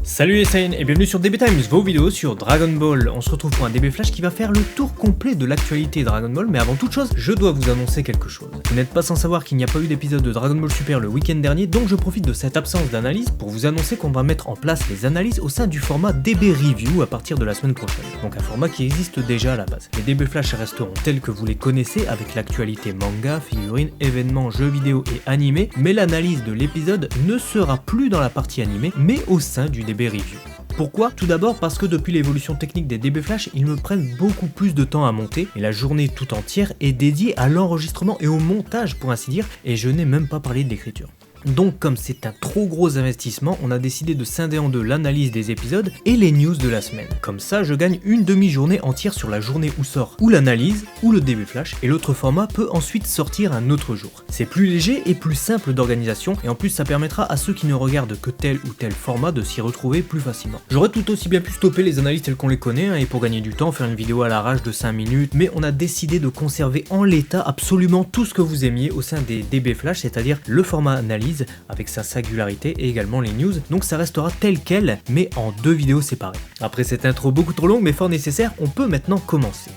Salut les Saiyans et bienvenue sur DB Times, vos vidéos sur Dragon Ball. On se retrouve pour un DB Flash qui va faire le tour complet de l'actualité Dragon Ball, mais avant toute chose, je dois vous annoncer quelque chose. Vous n'êtes pas sans savoir qu'il n'y a pas eu d'épisode de Dragon Ball Super le week-end dernier, donc je profite de cette absence d'analyse pour vous annoncer qu'on va mettre en place les analyses au sein du format DB Review à partir de la semaine prochaine. Donc un format qui existe déjà à la base. Les DB Flash resteront tels que vous les connaissez avec l'actualité manga, figurines, événements, jeux vidéo et animés, mais l'analyse de l'épisode ne sera plus dans la partie animée, mais au sein du DB Review. Pourquoi ? Tout d'abord parce que depuis l'évolution technique des DB Flash, ils me prennent beaucoup plus de temps à monter et la journée tout entière est dédiée à l'enregistrement et au montage pour ainsi dire, et je n'ai même pas parlé de l'écriture. Donc comme c'est un trop gros investissement, on a décidé de scinder en deux l'analyse des épisodes et les news de la semaine. Comme ça, je gagne une demi-journée entière sur la journée où sort ou l'analyse ou le DB Flash, et l'autre format peut ensuite sortir un autre jour. C'est plus léger et plus simple d'organisation, et en plus ça permettra à ceux qui ne regardent que tel ou tel format de s'y retrouver plus facilement. J'aurais tout aussi bien pu stopper les analyses telles qu'on les connaît, et pour gagner du temps faire une vidéo à l'arrache de 5 minutes, mais on a décidé de conserver en l'état absolument tout ce que vous aimiez au sein des DB Flash, c'est-à-dire le format analyse avec sa singularité et également les news, donc ça restera tel quel mais en deux vidéos séparées. Après cette intro beaucoup trop longue mais fort nécessaire, on peut maintenant commencer.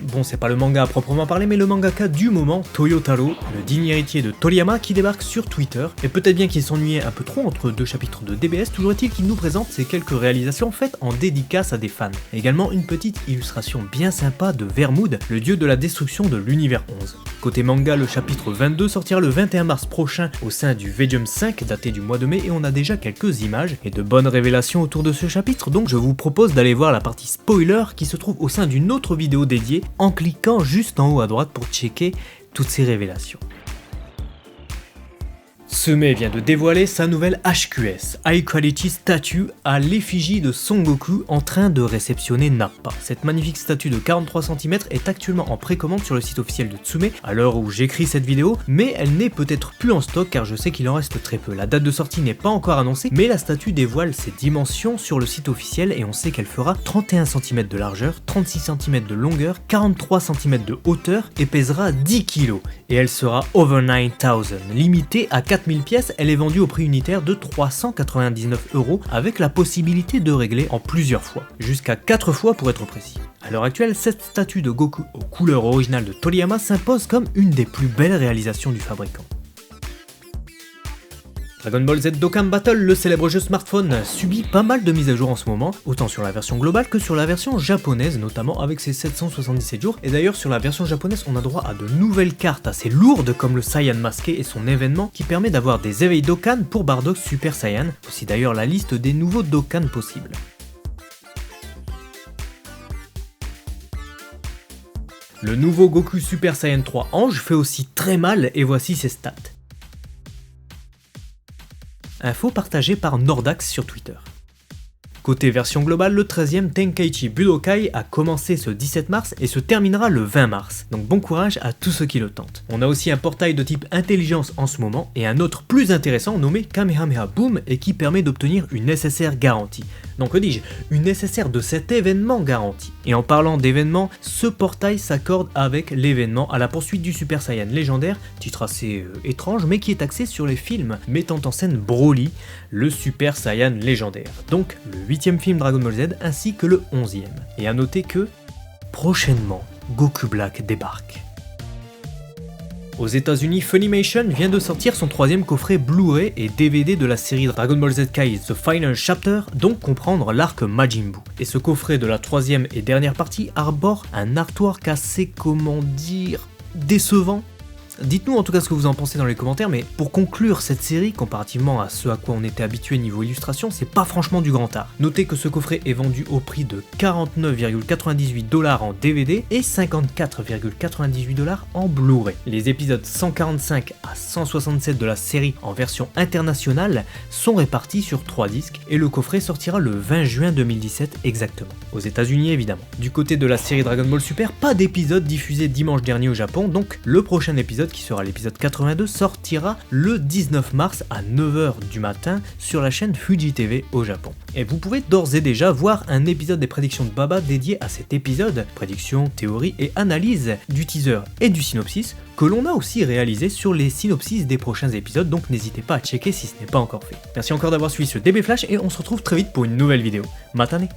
Bon, c'est pas le manga à proprement parler, mais le mangaka du moment, Toyotaro, le digne héritier de Toriyama, qui débarque sur Twitter. Et peut-être bien qu'il s'ennuyait un peu trop entre deux chapitres de DBS, toujours est-il qu'il nous présente ces quelques réalisations faites en dédicace à des fans. Également une petite illustration bien sympa de Vermood, le dieu de la destruction de l'univers 11. Côté manga, le chapitre 22 sortira le 21 mars prochain au sein du Volume 5 daté du mois de mai, et on a déjà quelques images et de bonnes révélations autour de ce chapitre, donc je vous propose d'aller voir la partie spoiler qui se trouve au sein d'une autre vidéo dédiée en cliquant juste en haut à droite pour checker toutes ces révélations. Sumei vient de dévoiler sa nouvelle HQS, High Quality Statue, à l'effigie de Son Goku en train de réceptionner Nappa. Cette magnifique statue de 43 cm est actuellement en précommande sur le site officiel de Tsume à l'heure où j'écris cette vidéo, mais elle n'est peut-être plus en stock car je sais qu'il en reste très peu. La date de sortie n'est pas encore annoncée, mais la statue dévoile ses dimensions sur le site officiel et on sait qu'elle fera 31 cm de largeur, 36 cm de longueur, 43 cm de hauteur et pèsera 10 kg. Et elle sera over 9000, limitée à 4000 pièces, elle est vendue au prix unitaire de 399 € avec la possibilité de régler en plusieurs fois, jusqu'à 4 fois pour être précis. À l'heure actuelle, cette statue de Goku aux couleurs originales de Toriyama s'impose comme une des plus belles réalisations du fabricant. Dragon Ball Z Dokkan Battle, le célèbre jeu smartphone, subit pas mal de mises à jour en ce moment, autant sur la version globale que sur la version japonaise, notamment avec ses 777 jours. Et d'ailleurs sur la version japonaise, on a droit à de nouvelles cartes assez lourdes comme le Saiyan masqué et son événement qui permet d'avoir des éveils Dokkan pour Bardock Super Saiyan, aussi d'ailleurs la liste des nouveaux Dokkan possibles. Le nouveau Goku Super Saiyan 3 Ange fait aussi très mal et voici ses stats. Info partagée par Nordax sur Twitter. Côté version globale, le 13e Tenkaichi Budokai a commencé ce 17 mars et se terminera le 20 mars, donc bon courage à tous ceux qui le tentent. On a aussi un portail de type intelligence en ce moment et un autre plus intéressant nommé Kamehameha Boom et qui permet d'obtenir une nécessaire garantie. Donc que dis-je, une nécessaire de cet événement garantie. Et en parlant d'événement, ce portail s'accorde avec l'événement à la poursuite du Super Saiyan légendaire, titre assez étrange mais qui est axé sur les films mettant en scène Broly, le Super Saiyan légendaire. Donc le 8e film Dragon Ball Z ainsi que le 11e. Et à noter que, prochainement, Goku Black débarque. Aux États-Unis, Funimation vient de sortir son 3e coffret Blu-ray et DVD de la série Dragon Ball Z Kai The Final Chapter, donc comprendre l'arc Majin Buu. Et ce coffret de la 3e et dernière partie arbore un artwork assez, comment dire, décevant. Dites-nous en tout cas ce que vous en pensez dans les commentaires, mais pour conclure cette série, comparativement à ce à quoi on était habitué niveau illustration, c'est pas franchement du grand art. Notez que ce coffret est vendu au prix de 49,98 $ en DVD et 54,98 $ en Blu-ray. Les épisodes 145 à 167 de la série en version internationale sont répartis sur 3 disques et le coffret sortira le 20 juin 2017 exactement, aux États-Unis évidemment. Du côté de la série Dragon Ball Super, pas d'épisode diffusé dimanche dernier au Japon, donc le prochain épisode épisode, qui sera l'épisode 82, sortira le 19 mars à 9h du matin sur la chaîne Fuji TV au Japon. Et vous pouvez d'ores et déjà voir un épisode des prédictions de Baba dédié à cet épisode, prédictions, théories et analyse du teaser et du synopsis, que l'on a aussi réalisé sur les synopsis des prochains épisodes, donc n'hésitez pas à checker si ce n'est pas encore fait. Merci encore d'avoir suivi ce DB Flash et on se retrouve très vite pour une nouvelle vidéo. Matane!